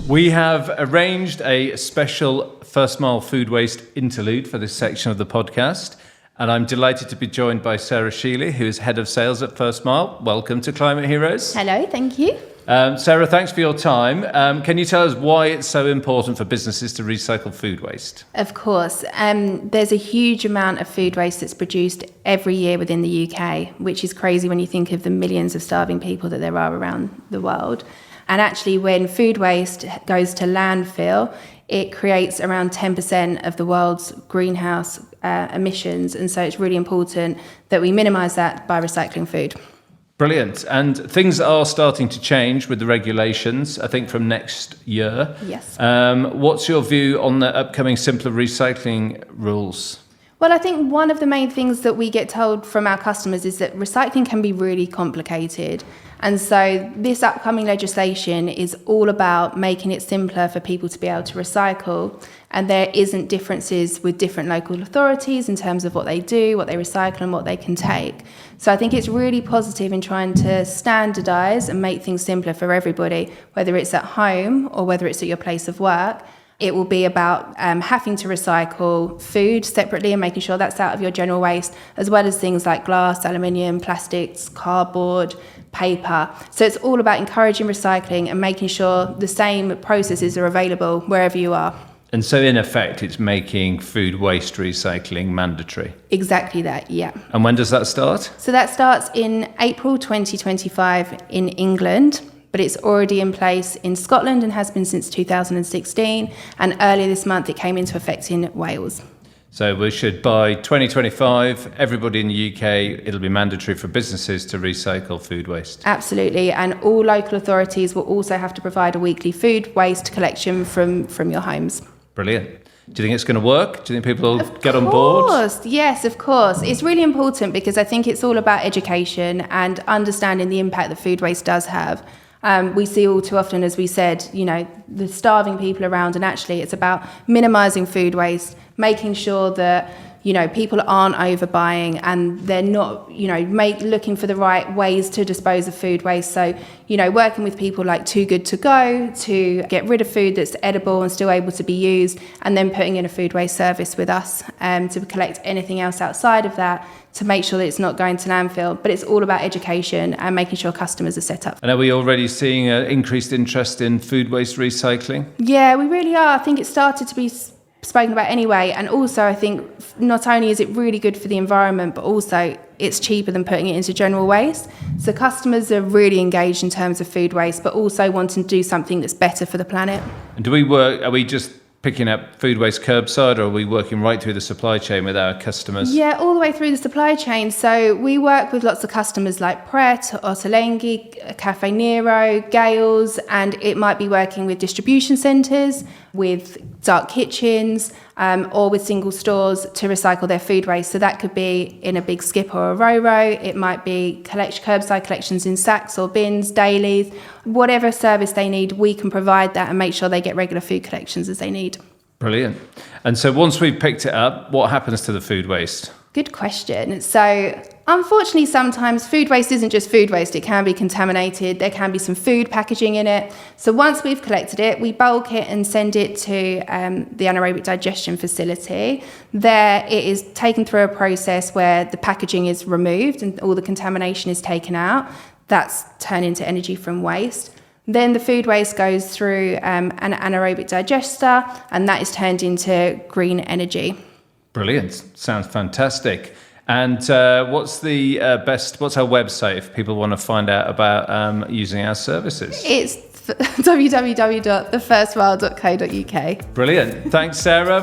We have arranged a special First Mile food waste interlude for this section of the podcast, and I'm delighted to be joined by Sarah Sheely, who is Head of Sales at First Mile. Welcome to Climate Heroes. Hello, thank you. Sarah, thanks for your time. Can you tell us why it's so important for businesses to recycle food waste? Of course. There's a huge amount of food waste that's produced every year within the UK, which is crazy when you think of the millions of starving people that there are around the world. And actually, when food waste goes to landfill, it creates around 10% of the world's greenhouse emissions. And so it's really important that we minimise that by recycling food. Brilliant. And things are starting to change with the regulations, I think, from next year. Yes. What's your view on the upcoming simpler recycling rules? Well, I think one of the main things that we get told from our customers is that recycling can be really complicated. And so this upcoming legislation is all about making it simpler for people to be able to recycle. And there isn't differences with different local authorities in terms of what they do, what they recycle and what they can take. So I think it's really positive in trying to standardise and make things simpler for everybody, whether it's at home or whether it's at your place of work. It will be about having to recycle food separately and making sure that's out of your general waste, as well as things like glass, aluminium, plastics, cardboard, paper. So it's all about encouraging recycling and making sure the same processes are available wherever you are. And so, in effect, it's making food waste recycling mandatory. Exactly that, yeah. And when does that start? So that starts in April 2025 in England. But it's already in place in Scotland and has been since 2016. And earlier this month, it came into effect in Wales. So we should, by 2025, everybody in the UK, it'll be mandatory for businesses to recycle food waste. Absolutely. And all local authorities will also have to provide a weekly food waste collection from your homes. Brilliant. Do you think it's going to work? Do you think people will get on Of board? course, yes, of course. It's really important because I think it's all about education and understanding the impact that food waste does have. We see all too often, as we said, the starving people around, and actually it's about minimising food waste, making sure that, people aren't overbuying and they're not, looking for the right ways to dispose of food waste. So, working with people like Too Good To Go to get rid of food that's edible and still able to be used, and then putting in a food waste service with us to collect anything else outside of that, to make sure that it's not going to landfill. But it's all about education and making sure customers are set up. And are we already seeing an increased interest in food waste recycling? Yeah, we really are. I think it started to be spoken about anyway. And also, I think not only is it really good for the environment, but also it's cheaper than putting it into general waste. So customers are really engaged in terms of food waste, but also wanting to do something that's better for the planet. And are we just picking up food waste curbside, or are we working right through the supply chain with our customers? Yeah, all the way through the supply chain. So we work with lots of customers like Pret, Ottolenghi, Caffè Nero, Gales, and it might be working with distribution centres, with dark kitchens, or with single stores to recycle their food waste. So that could be in a big skip or a ro-ro. It might be curbside collections in sacks or bins, dailies. Whatever service they need, we can provide that and make sure they get regular food collections as they need. Brilliant. And so once we've picked it up, what happens to the food waste? Good question. So unfortunately, sometimes food waste isn't just food waste. It can be contaminated. There can be some food packaging in it. So once we've collected it, we bulk it and send it to the anaerobic digestion facility. There it is taken through a process where the packaging is removed and all the contamination is taken out. That's turned into energy from waste. Then the food waste goes through an anaerobic digester, and that is turned into green energy. Brilliant. Sounds fantastic. And what's our website if people want to find out about using our services? It's www.thefirstmile.co.uk. Brilliant. Thanks, Sarah.